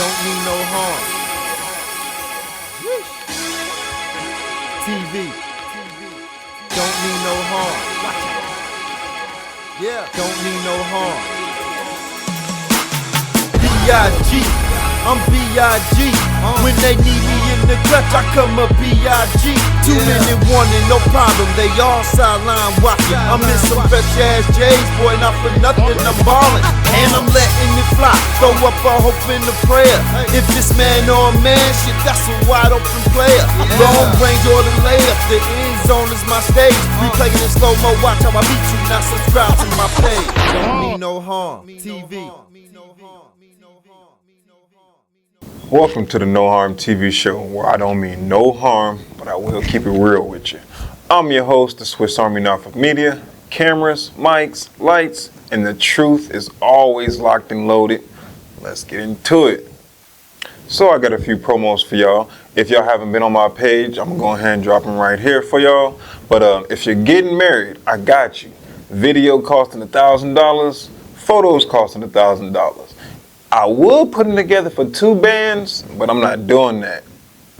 don't mean no harm. TV, don't mean no harm. Yeah, don't mean no harm. B.I.G. I'm B.I.G. When they need me in the clutch, I come up B.I.G. 2 minute warning, no problem, they all sideline watching. I'm in some fresh ass J's, boy, not for nothing, I'm ballin'. And I'm letting it fly, throw up a hope and a prayer. If it's man or man, shit, that's a wide open player. Long range or the layup, the end zone is my stage. Replaying in slow-mo, watch how I beat you, now subscribe to my page. Don't mean no harm, TV. Welcome to the No Harm TV show, where I don't mean no harm, but I will keep it real with you. I'm your host, the Swiss Army Knife of Media. Cameras, mics, lights, and the truth is always locked and loaded. Let's get into it. So I got a few promos for y'all. If y'all haven't been on my page, I'm going to go ahead and drop them right here for y'all. But if you're getting married, I got you. Video costing $1,000, photos costing $1,000. I would put them together for 2 bands, but I'm not doing that.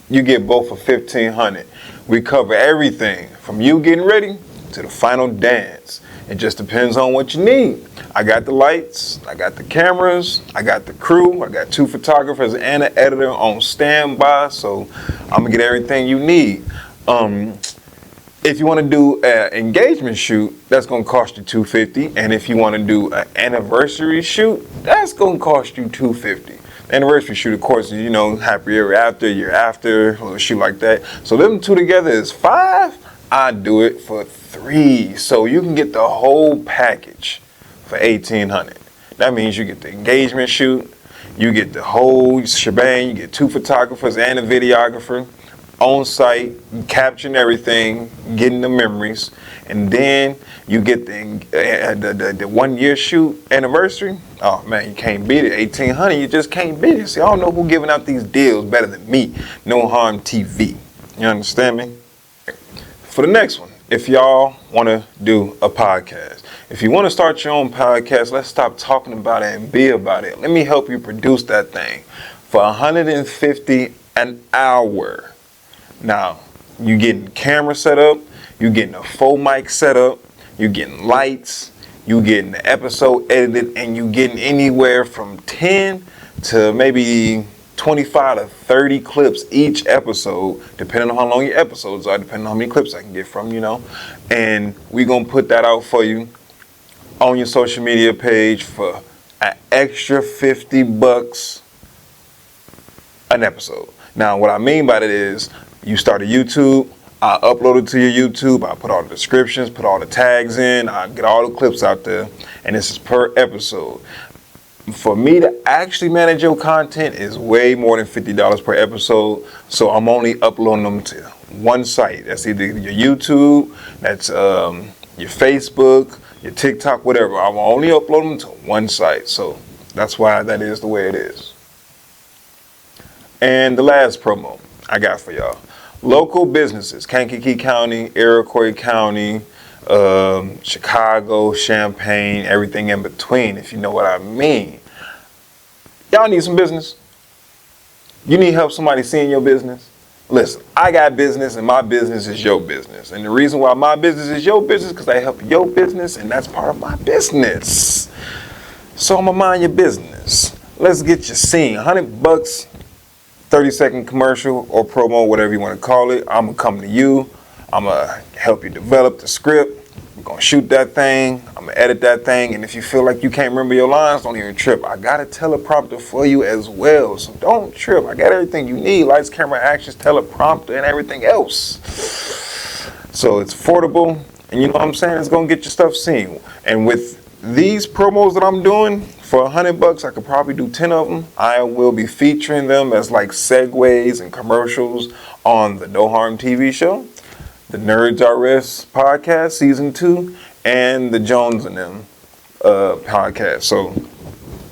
You get both for $1,500. We cover everything from you getting ready to the final dance. It just depends on what you need. I got the lights, I got the cameras, I got the crew, I got 2 photographers and an editor on standby, so I'm gonna get everything you need. If you want to do an engagement shoot, that's going to cost you $250. And if you want to do an anniversary shoot, that's going to cost you $250. The anniversary shoot, of course, is, you know, happy year after, a little shoot like that. So them 2 together is $5. I do it for $3. So you can get the whole package for $1,800. That means you get the engagement shoot, you get the whole shebang, you get 2 photographers and a videographer on site, capturing everything, getting the memories, and then you get the 1 year shoot anniversary. Oh man, you can't beat it. $1,800, you just can't beat it. See, I don't know who's giving out these deals better than me. No Harm TV. You understand me? For the next one, if y'all want to do a podcast, if you want to start your own podcast, let's stop talking about it and be about it. Let me help you produce that thing for $150 an hour. Now, you getting camera set up, you getting a full mic set up, you getting lights, you getting the episode edited, and you getting anywhere from 10 to maybe 25 to 30 clips each episode, depending on how long your episodes are, depending on how many clips I can get from, you know. And we're going to put that out for you on your social media page for an extra $50 an episode. Now, what I mean by that is, you start a YouTube, I upload it to your YouTube, I put all the descriptions, put all the tags in, I get all the clips out there, and this is per episode. For me to actually manage your content is way more than $50 per episode, so I'm only uploading them to one site. That's either your YouTube, that's your Facebook, your TikTok, whatever. I'm only uploading them to one site, so that's why that is the way it is. And the last promo I got for y'all. Local businesses, Kankakee County, Iroquois County, Chicago, Champaign, everything in between, if you know what I mean. Y'all need some business. You need help somebody seeing your business. Listen, I got business and my business is your business. And the reason why my business is your business is because I help your business and that's part of my business. So I'm gonna mind your business. Let's get you seen. $100. 30-second commercial or promo, whatever you want to call it. I'm going to come to you. I'm going to help you develop the script. We're going to shoot that thing. I'm going to edit that thing. And if you feel like you can't remember your lines, don't even trip. I got a teleprompter for you as well. So don't trip. I got everything you need. Lights, camera, actions, teleprompter, and everything else. So it's affordable. And you know what I'm saying? It's going to get your stuff seen. And with these promos that I'm doing, for $100, I could probably do 10 of them. I will be featuring them as like segues and commercials on the No Harm TV show, the Nerds RS podcast, season 2, and the Jones and Them podcast. So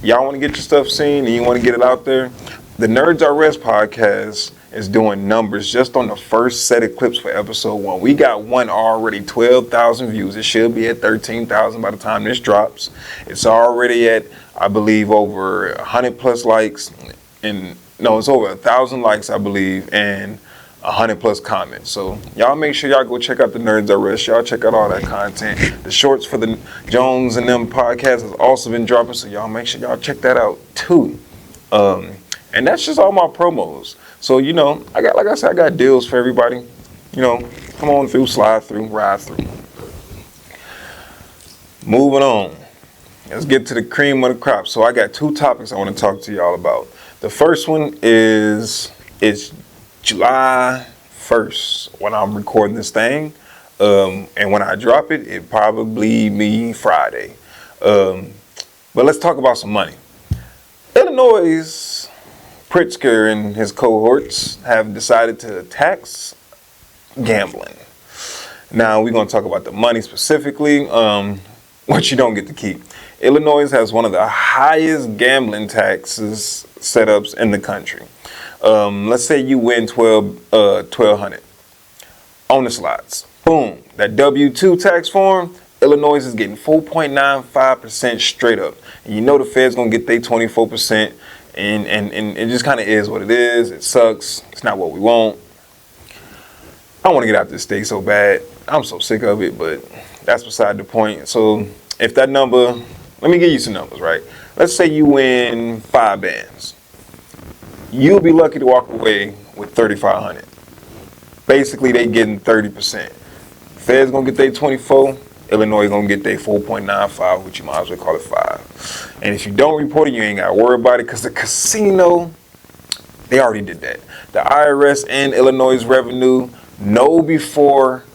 y'all want to get your stuff seen and you want to get it out there, the Nerds RS podcast is doing numbers just on the first set of clips for episode 1. We got one already 12,000 views. It should be at 13,000 by the time this drops. It's already at, I believe, over 100 plus likes. and no, it's over 1,000 likes, I believe, and 100 plus comments. So y'all make sure y'all go check out the Nerds That Rest. Y'all check out all that content. The shorts for the Jones and them podcast has also been dropping, so y'all make sure y'all check that out too. And that's just all my promos. So I got, like I said, I got deals for everybody. Come on through, slide through, ride through. Moving on. Let's get to the cream of the crop. So I got 2 topics I want to talk to y'all about. The first one is it's July 1st when I'm recording this thing. And when I drop it, it probably be Friday. But let's talk about some money. Illinois' Pritzker and his cohorts have decided to tax gambling. Now we're going to talk about the money specifically, what you don't get to keep. Illinois has one of the highest gambling taxes setups in the country. Let's say you win $1,200 on the slots. Boom, that W-2 tax form, Illinois is getting 4.95% straight up. And the Fed's gonna get their 24%, and it just kind of is what it is. It sucks. It's not what we want. I want to get out this state so bad. I'm so sick of it, but that's beside the point. So if that number, let me give you some numbers, right? Let's say you win 5 bands. You'll be lucky to walk away with $3,500. Basically, they getting 30%. Fed's gonna get their 24. Illinois gonna get their 4.95, which you might as well call it 5. And if you don't report it, you ain't gotta worry about it, because the casino, they already did that. The IRS and Illinois revenue know before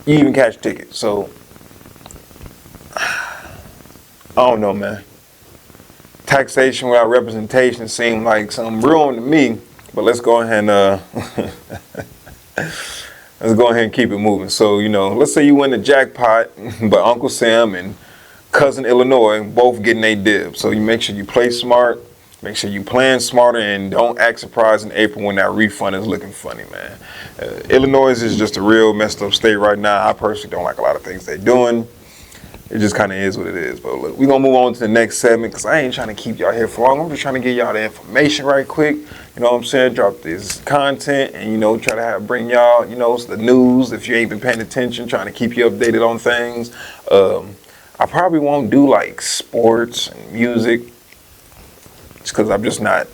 you even catch tickets. So I don't know, man. Taxation without representation seemed like something brewing to me, but let's go ahead and let's go ahead and keep it moving. So, let's say you win the jackpot, but Uncle Sam and Cousin Illinois both getting a dib. So you make sure you play smart, make sure you plan smarter, and don't act surprised in April when that refund is looking funny, man. Illinois is just a real messed up state right now. I personally don't like a lot of things they're doing. It just kind of is what it is. But look, we're going to move on to the next segment, because I ain't trying to keep y'all here for long. I'm just trying to get y'all the information right quick. You know what I'm saying? Drop this content and, try to bring y'all, the news. If you ain't been paying attention, trying to keep you updated on things. I probably won't do like sports and music, just because I'm just not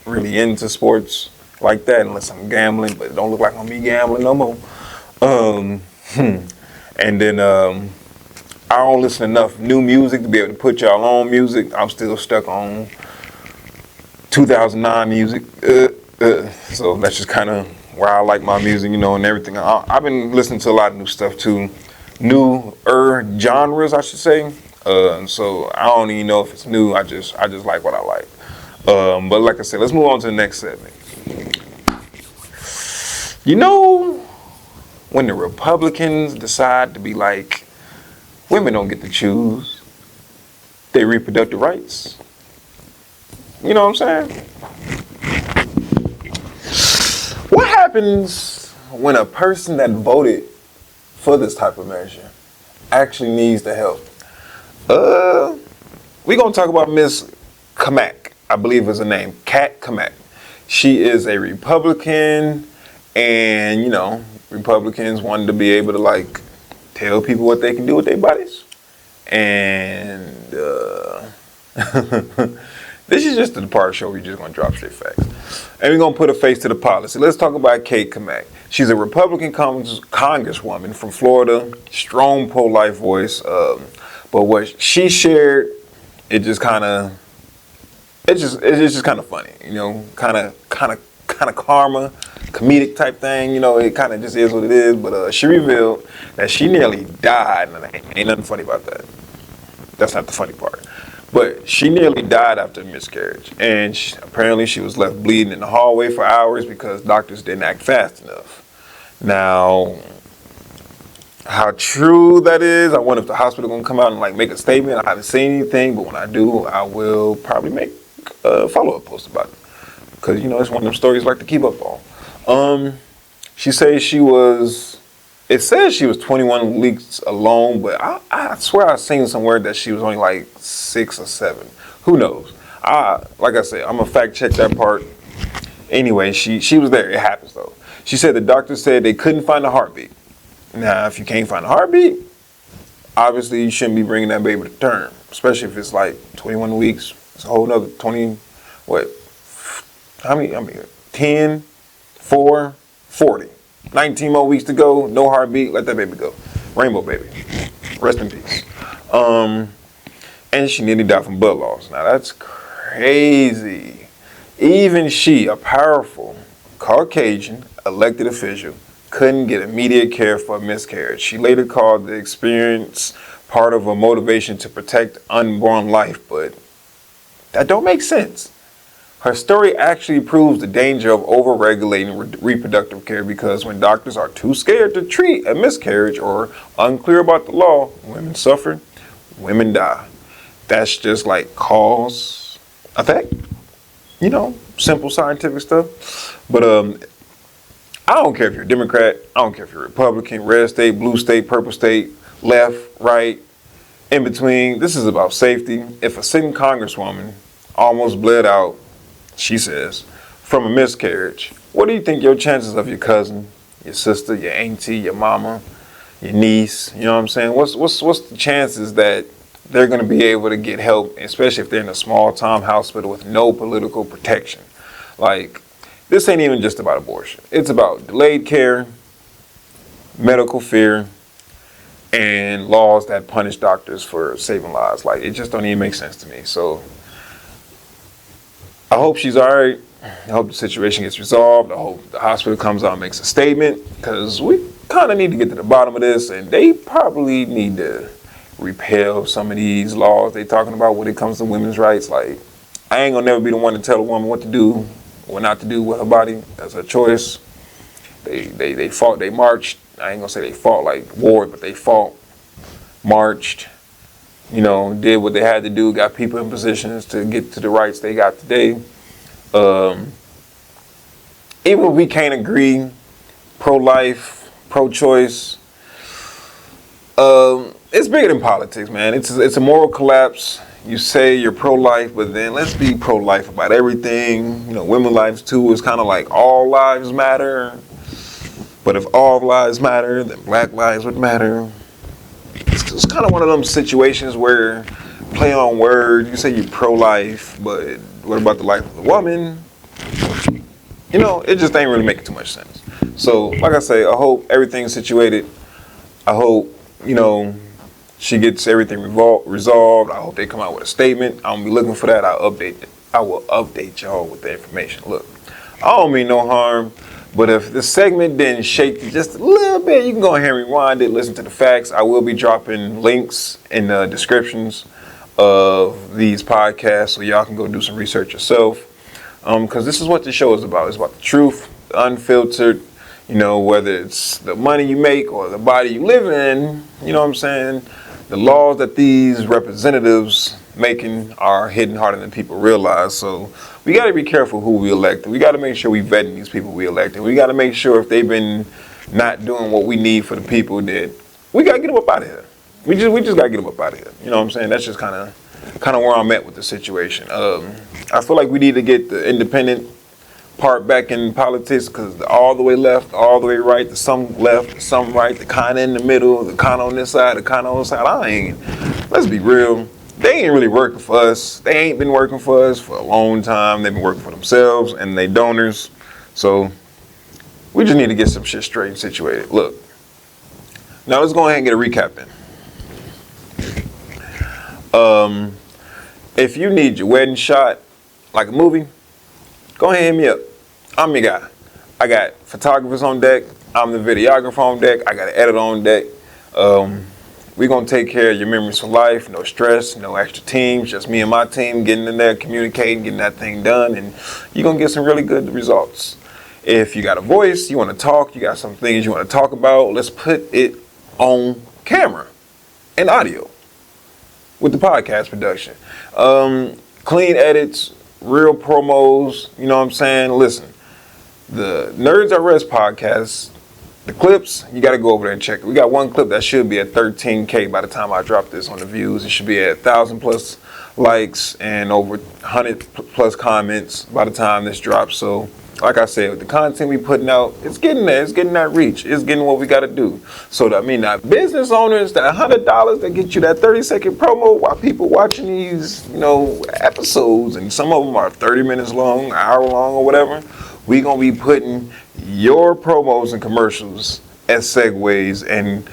really into sports like that unless I'm gambling. But it don't look like I'm gonna be gambling no more. And then I don't listen to enough new music to be able to put y'all on music. I'm still stuck on 2009 music. So that's just kind of where I like my music, and everything. I've been listening to a lot of new stuff too. Newer genres, I should say. So I don't even know if it's new. I just like what I like. But like I said, let's move on to the next segment. When the Republicans decide to be like, women don't get to choose their reproductive rights. You know what I'm saying? What happens when a person that voted for this type of measure actually needs the help? We're going to talk about Miss Cammack, I believe is her name, Cammack. She is a Republican, and, Republicans wanted to be able to, tell people what they can do with their bodies. And this is just the part of the show we're just going to drop straight facts. And we're going to put a face to the policy. Let's talk about Cammack. She's a Republican congresswoman from Florida, strong pro-life voice. But what she shared, it's just kind of funny, kind of karma, comedic type thing, it kind of just is what it is. But she revealed that she nearly died, and ain't nothing funny about that. That's not the funny part. But she nearly died after a miscarriage, and apparently she was left bleeding in the hallway for hours because doctors didn't act fast enough. Now, how true that is, I wonder if the hospital gonna come out and make a statement. I haven't seen anything, but when I do, I will probably make a follow-up post about it, because it's one of them stories I like to keep up on. She says it says she was 21 weeks alone, but I swear I seen somewhere that she was only 6 or 7. Who knows? Like I said, I'm gonna fact check that part. Anyway, she was there. It happens though. She said the doctor said they couldn't find a heartbeat. Now, if you can't find a heartbeat, obviously you shouldn't be bringing that baby to term, especially if it's like 21 weeks. It's a whole nother 20, what? How many? 10, 4, 40. 19 more weeks to go. No heartbeat. Let that baby go. Rainbow baby. Rest in peace. And she nearly died from blood loss. Now that's crazy. Even she, a powerful Caucasian elected official, couldn't get immediate care for a miscarriage. She later called the experience part of a motivation to protect unborn life, but that don't make sense. Her story actually proves the danger of over-regulating reproductive care, because when doctors are too scared to treat a miscarriage or unclear about the law, women suffer, women die. That's just like cause, effect. You know, simple scientific stuff. But I don't care if you're a Democrat, I don't care if you're a Republican, red state, blue state, purple state, left, right, in between. This is about safety. If a sitting congresswoman almost bled out, she says, from a miscarriage, what do you think your chances of your cousin, your sister, your auntie, your mama, your niece, you know what I'm saying? What's the chances that they're going to be able to get help, especially if they're in a small-time hospital with no political protection? Like, this ain't even just about abortion. It's about delayed care, medical fear, and laws that punish doctors for saving lives. Like, it just don't even make sense to me. So I hope she's all right. I hope the situation gets resolved. I hope the hospital comes out and makes a statement, because we kind of need to get to the bottom of this, and they probably need to repeal some of these laws they talking about when it comes to women's rights. Like, I ain't gonna never be the one to tell a woman what to do, what not to do with her body. That's her choice. They fought, they marched. I ain't gonna say they fought like war, but they fought, marched, you know, did what they had to do, got people in positions to get to the rights they got today. Even if we can't agree, pro-life, pro-choice, it's bigger than politics, man. It's a moral collapse. You say you're pro-life, but then let's be pro-life about everything. You know, women's lives too is kind of like all lives matter. But if all lives matter, then black lives would matter. It's kind of one of them situations where play on words. You say you're pro-life, but what about the life of the woman? You know, it just ain't really making too much sense. So, like I say, I hope everything's situated. I hope, you know, she gets everything resolved. I hope they come out with a statement. I'm gonna be looking for that. I will update y'all with the information. Look, I don't mean no harm, but if the segment didn't shake you just a little bit, you can go ahead and rewind it, listen to the facts. I will be dropping links in the descriptions of these podcasts so y'all can go do some research yourself. Because this is what the show is about. It's about the truth, the unfiltered, you know, whether it's the money you make or the body you live in, you know what I'm saying? The laws that these representatives making are hitting harder than people realize. So we got to be careful who we elect. We got to make sure we vetting these people we elected. We got to make sure if they've been not doing what we need for the people, that we got to get them up out of here. We just got to get them up out of here. You know what I'm saying? That's just kind of where I'm at with the situation. I feel like we need to get the independent part back in politics, because all the way left, all the way right, the some left, the some right, the kind of in the middle, the kind on this side, the kind on this side. Let's be real. They ain't really working for us. They ain't been working for us for a long time. They've been working for themselves and they donors. So we just need to get some shit straight and situated. Look, now let's go ahead and get a recap in. If you need your wedding shot like a movie, go ahead and hit me up. I'm your guy. I got photographers on deck. I'm the videographer on deck. I got an editor on deck. We're going to take care of your memories for life. No stress, no extra teams. Just me and my team getting in there, communicating, getting that thing done. And you're going to get some really good results. If you got a voice, you want to talk, you got some things you want to talk about, let's put it on camera and audio with the podcast production. Clean edits, real promos, you know what I'm saying? Listen, the Nerds at Rest podcast, the clips, you got to go over there and check it. We got one clip that should be at 13K by the time I drop this on the views. It should be at 1,000 plus likes and over 100 plus comments by the time this drops. So like I said, with the content we putting out, it's getting there. It's getting that reach. It's getting what we got to do. So that, I mean, that business owners, that $100 that get you that 30-second promo while people watching these, episodes, and some of them are 30 minutes long, an hour long, or whatever. We gonna be putting your promos and commercials as segues and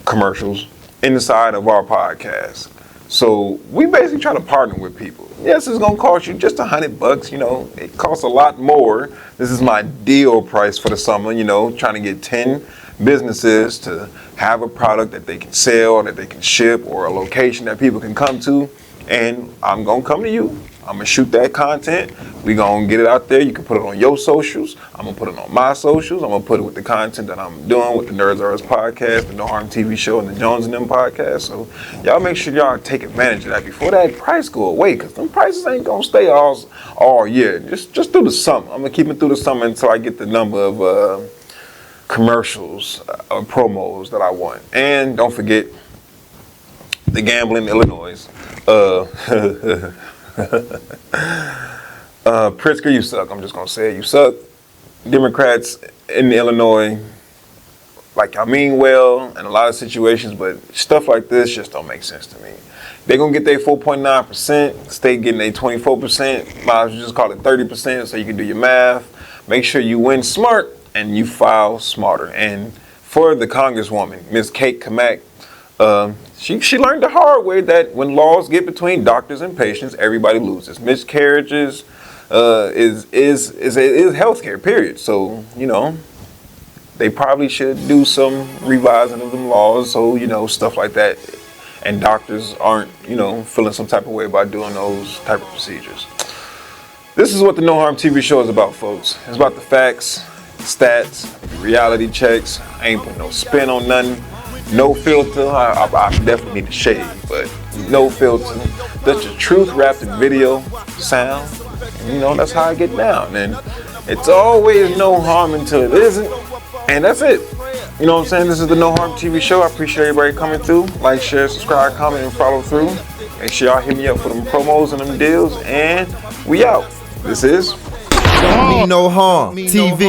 commercials inside of our podcast. So we basically try to partner with people. Yes, it's gonna cost you just $100. It costs a lot more. This is my deal price for the summer. Trying to get 10 businesses to have a product that they can sell, that they can ship, or a location that people can come to. And I'm gonna come to you. I'm gonna shoot that content. We gonna get it out there. You can put it on your socials. I'm gonna put it on my socials. I'm gonna put it with the content that I'm doing with the Nerds R Us podcast, the No Harm TV show, and the Jones and Them podcast. So y'all make sure y'all take advantage of that before that price go away, because them prices ain't gonna stay all year. Just through the summer. I'm gonna keep it through the summer until I get the number of commercials or promos that I want. And don't forget the gambling in Illinois. Pritzker, you suck. I'm just gonna say it. You suck. Democrats in Illinois, I mean well in a lot of situations, but stuff like this just don't make sense to me. They're gonna get their 4.9%, state getting their 24%, might as well just call it 30% so you can do your math. Make sure you win smart and you file smarter. And for the Congresswoman, Ms. Cammack, she learned the hard way that when laws get between doctors and patients, everybody loses. Miscarriages is healthcare, period. So, they probably should do some revising of them laws so, stuff like that. And doctors aren't, feeling some type of way about doing those type of procedures. This is what the No Harm TV show is about, folks. It's about the facts, stats, reality checks. I ain't putting no spin on nothing. No filter. I definitely need to shave, but no filter. That's the truth wrapped in video, sound. And, that's how I get down. And it's always no harm until it isn't. And that's it. You know what I'm saying? This is the No Harm TV show. I appreciate everybody coming through. Like, share, subscribe, comment, and follow through. Make sure y'all hit me up for them promos and them deals. And we out. This is Me No Harm TV.